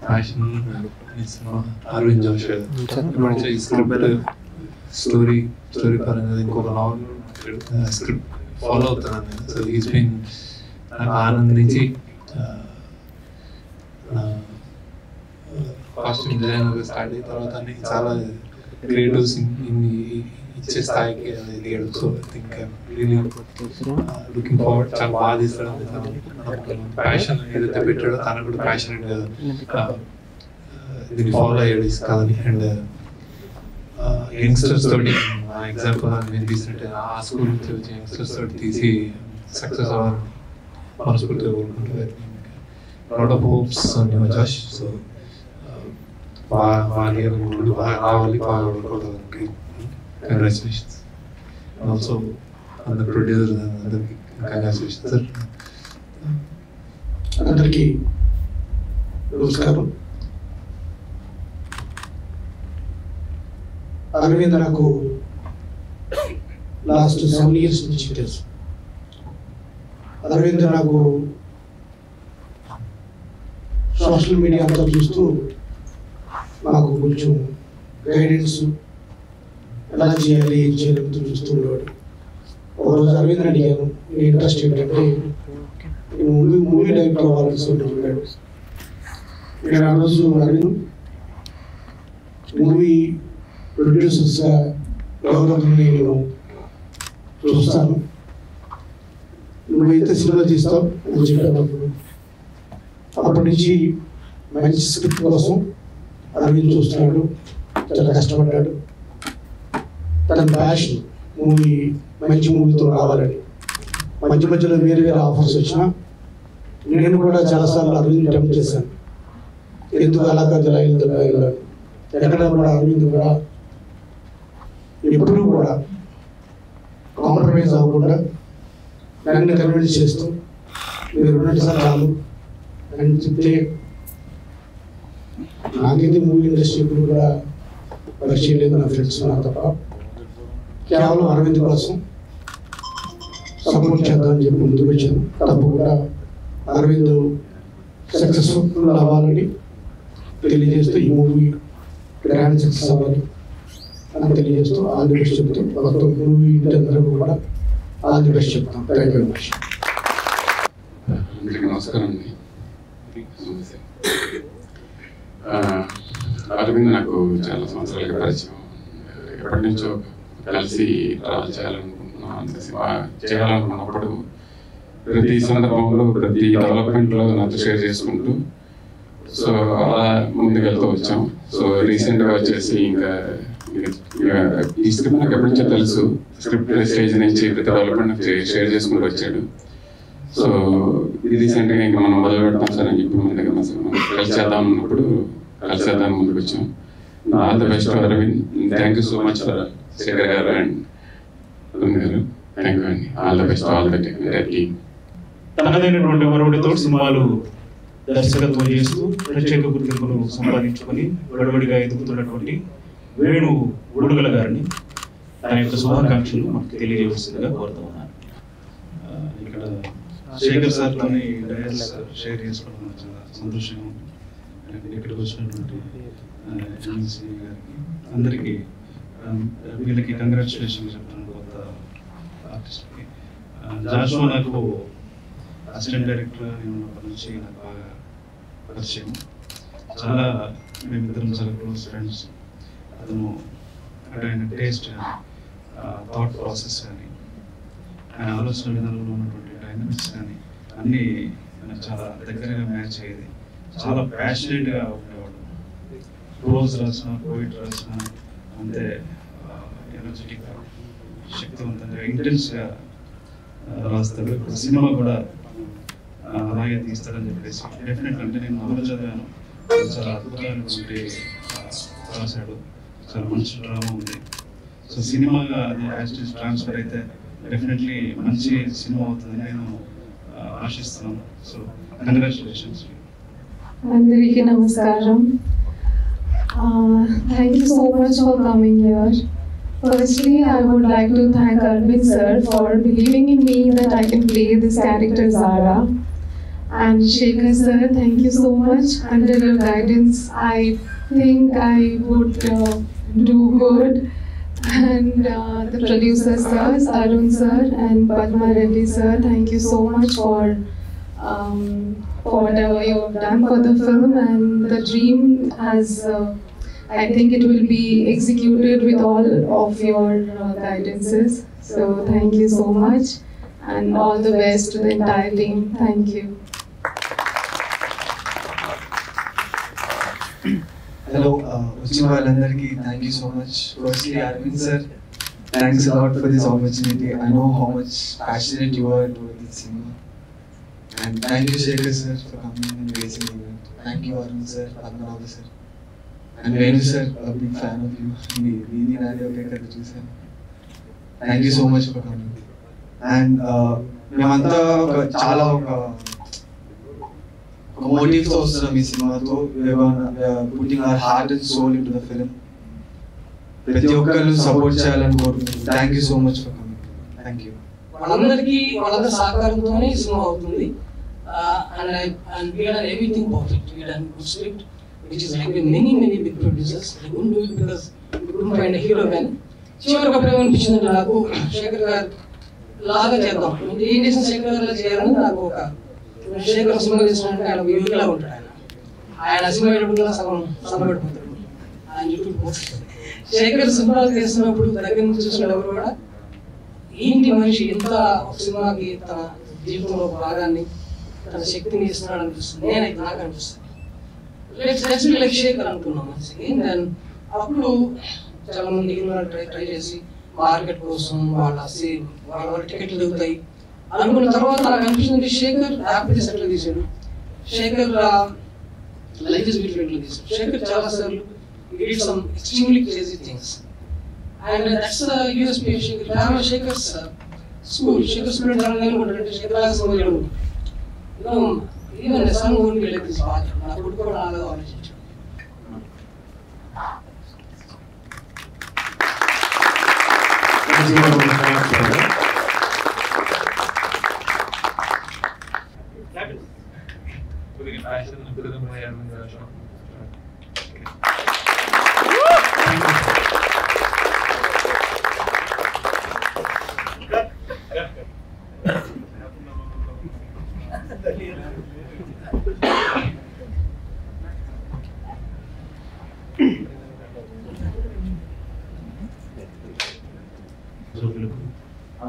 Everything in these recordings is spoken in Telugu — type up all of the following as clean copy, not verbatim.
Passion is Arvind Joshi. Story పరంగా ఇంకొక నావల్ స్క్రిప్ట్ ఫాలో అవుతున్నాను నేను. సో హీస్ బీన్ నాకు ఆనంద్ నుంచి కాస్ట్యూమ్ డిజైనర్గా స్టార్ట్ అయిన తర్వాత చాలా క్రియేటివ్స్ ఇచ్చే స్థాయికి ఎదిగాడు. So I think really looking forward. చాలా బాగా తీస్తాడు. ప్యాషన్ ఏదైతే పెట్టాడో తనకు కూడా ప్యాషనెట్గా దీన్ని ఫాలో అయ్యాడు ఈ కథని. అండ్ యంగ్స్టర్స్ తోటి ఎగ్జాంపుల్ నేను తీసినట్టు ఆ స్కూల్ నుంచి వచ్చి యంగ్స్టర్స్ తోటి తీసి సక్సెస్ అవ్వాలని మనస్ఫూర్తిగా కోరుకుంటుంది. Lot of hopes on your జష్. సో బాగా రావాలి, బాగా కోరుకోవడానికి కంగ్రాచులేషన్స్. ఆల్సో అందరు ప్రొడ్యూసర్ అందరికి కంగ్రాచులేషన్స్ సార్. అందరికీ నమస్కారం. అరవింద్ నాకు లాస్ట్ 7 years నుంచి తెలుసు. అరవింద్ నాకు సోషల్ మీడియా అంతా చూస్తూ నాకు కొంచెం గైడెన్స్ ఎలా చేయాలి, ఏం చేయాలి చూస్తూ ఉండేవాడు. ఒకరోజు అరవింద్ అడిగాను, నీ ఇంట్రెస్ట్ ఏంటంటే మూవీ డైరెక్టర్ అవ్వాలని చెప్పాడు. నేను ఆ రోజు అరవింద్ మూవీ ప్రొడ్యూసర్స్గా ఎవరెవరిని నేను చూస్తాను, నువ్వైతే సినిమా తీస్తావు అని చెప్పినప్పుడు అప్పటి నుంచి మంచి స్క్రిప్ట్ కోసం అరవింద్ చూస్తున్నాడు. చాలా కష్టపడ్డాడు. తన ప్యాషన్ మంచి మూవీతో రావాలని. మధ్యలో వేరే ఆఫర్స్ వచ్చినా నేను కూడా చాలాసార్లు అరవింద్ టెంప్ట్ చేశాను. ఎందుకు అలా కాదు ఇలా వెళ్ళాలి. ఎక్కడ కూడా అరవింద్ కూడా ఎప్పుడూ కూడా కాంప్రమైజ్ అవ్వకుండా నన్ను కన్విన్స్ చేస్తూ మీరు ఉన్నట్టు సార్ చాలు అని చెప్తే నాకైతే మూవీ ఇండస్ట్రీ ఇప్పుడు కూడా పరిచయం లేదు, నా ఫ్రెండ్స్ నా తప్ప. కేవలం అరవింద్ కోసం సపోర్ట్ చేద్దామని చెప్పి ముందుకు వచ్చాను. తప్పకుండా అరవింద్ సక్సెస్ఫుల్ అవ్వాలని తెలియజేస్తూ ఈ మూవీ గ్రాండ్ సక్సెస్ అవ్వాలి అని తెలియజేస్తూ ఆల్ ది బెస్ట్ చెప్తూ మొత్తం మూవీ అందరూ కూడా ఆల్ ది బెస్ట్ చెప్తాం. Thank you very much. అందరికీ నమస్కారం అండి. అరవింద్ నాకు చాలా సంవత్సరాలుగా పరిచయం. ఎప్పటి నుంచో కలిసి ట్రావెల్ చేయాలనుకున్నప్పుడు ప్రతి సందర్భంలో ప్రతి డెవలప్మెంట్లో నాతో షేర్ చేసుకుంటూ సో అలా ముందుకెళ్తూ వచ్చాం. సో రీసెంట్గా వచ్చేసి ఇంకా ఈ స్క్రిప్ట్ నాకు ఎప్పటి నుంచో తెలుసు. స్క్రిప్ట్ స్టేజ్ నుంచి ప్రతి డెవలప్మెంట్ షేర్ చేసుకుంటూ వచ్చాడు. సో రీసెంట్గా ఇంకా మనం మొదలు పెడతాం సార్ అని చెప్పి మన దగ్గర కలిసి చేద్దాం అన్నప్పుడు కలిసి చేద్దాం ముందుకు వచ్చాం. All the best Aravind. Thank you so much for Shekhar గారు అండ్ అరుణ్ గారు. థ్యాంక్ యూ అండి. All the best all the team. తనదైనటువంటి ఒరవడితో సినిమాలు దర్శకత్వం చేస్తూ ప్రత్యేక గుర్తింపును సంపాదించుకొని గడబడిగా ఎదుగుతున్నటువంటి వేణు ఉడుగల గారిని తన యొక్క శుభాకాంక్షలు మనకు తెలియజేస్తుందిగా కోరుతూ ఉన్నాను. ఇక్కడ శేఖర్ సార్తో డయాస్ షేర్ చేసుకోవడం చాలా సంతోషంగా ఉంది. ఇక్కడికి వచ్చినటువంటి ఎమ్మెల్సీ గారికి అందరికీ వీళ్ళకి కంగ్రాచులేషన్ చెప్తున్నాను. కొత్త ఆర్టిస్ట్కి జాషువా నాకు అసిస్టెంట్ డైరెక్టర్ ఉన్నప్పటి నుంచి నాకు బాగా పరిచయం. చాలా మేమిద్దరం చాలా క్లోజ్ ఫ్రెండ్స్. అతను అంటే ఆయన టేస్ట్ కానీ థాట్ ప్రాసెస్ కానీ ఆయన ఆలోచన విధానంలో ఉన్నటువంటి డైనమిక్స్ కానీ అన్నీ నాకు చాలా దగ్గరగా మ్యాచ్ అయ్యేది. చాలా ప్యాషనేట్గా ఉండేవాడు. ప్రోజ్ రాసిన పోయిట్ రాసిన అంతే ఎనర్జెటిక్గా శక్తివంతంగా ఇంటెన్స్గా రాస్తాడు. ఇప్పుడు సినిమా కూడా అలాగే తీస్తాడని చెప్పేసి డెఫినెట్గా అంటే నేను నవల చదివాను. చాలా అద్భుతమైనటువంటి రాశాడు. చాలా మంచి డ్రామా ఉంది. సో సినిమాగా అది యాక్చువల్ ట్రాన్స్ఫర్ అయితే డెఫినెట్లీ మంచి సినిమా అవుతుందని నేను ఆశిస్తున్నాను. So congratulations. అందరికీ నమస్కారం. Thank you so much for coming here. Firstly, I would like to thank Arvind sir for believing in me that I can play this character Zara. And Shekhar sir, thank you so much. Under your guidance, I think I would do good. And the producers sirs, Arun sir and Padma Reddy sir, thank you so much for whatever you have done for the film, and the dream has I think it will be executed with all of your guidances. So thank you so much, and all the best to the entire team. Thank you. Hello, వచ్చిన వాళ్ళందరికీ thank you so much. Firstly, Arvind sir, thanks a lot for this opportunity. I know how much passionate you are towards this cinema. And thank you, Shekhar sir, for coming and gracing the event. Thank you, Arun sir, Padmanabha sir. And Venu sir, a big fan of you. Needi naadi oke kada chusaను. Thank you so much for coming. And మేమంతా చాలా ఒక motives తో వస్తున్నాం ఈ సినిమాతో. Putting our heart and soul into the film. ప్రతి ఒక్కరు సపోర్ట్ చేయాలని కోరుకుంటున్నాను. Thank you so much for coming. Thank you. వాళ్ళందరికీ వాళ్ళందరి సహకారంతోనే ఈ సినిమా అవుతుంది. And we done everything perfect. We done good script, which is like with many big producers. They couldn't do it because we couldn't find a hero then. చివరికి అప్పుడు ఏమనిపించిందంటే నాకు శేఖర్ గారు లాగా చేద్దాం, ఏం చేసిన శేఖర్ గారు చేయాలని నాకు ఒక శేఖర్ సినిమా చేసినట్టు ఆయన యోగిలా ఉంటాడు. ఆయన సినిమా వేయడం సగం సన్నబడిపోతాడు, ఆయన చుట్టూ శేఖర్ సినిమాలు చేస్తున్నప్పుడు దగ్గర నుంచి చూసిన ఎవరు కూడా ఏంటి మనిషి ఎంత సినిమాకి తన జీవితంలో భాగాన్ని తన శక్తిని ఇస్తున్నాడు అనిపిస్తుంది. నేనైతే నాకు అనిపిస్తుంది లెట్స్ బి లైక్ శేఖర్ అనుకున్నాం మంచిగా. దెన్ అప్పుడు చాలా మంది ట్రై చేసి మార్కెట్ కోసం వాళ్ళ టికెట్లు దిగుతాయి అనుకున్న తర్వాత నాకు అనిపిస్తుంది శేఖర్ హ్యాపీ సెటిల్ తీసాడు. శేఖర్ లైఫ్ ఇస్ బ్యూటిఫుల్ తీసాడు. శేఖర్ చాలా సార్లు did some extremely crazy things, and that's the USP of Shekhar. I am Shekhar's school. Shekhar students are not going to Shekhar class. Even the son won't be like this father. I could go to another origin.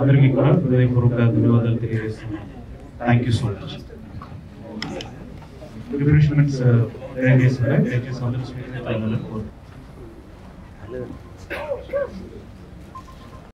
అందరికీ కూడా హృదయపూర్వక ధన్యవాదాలు తెలియజేస్తున్నాను. Thank you so much. Refreshments arrange చేస్తున్నారు, దయచేసి అందరూ స్వీకరించాలని కోరుతున్నాను.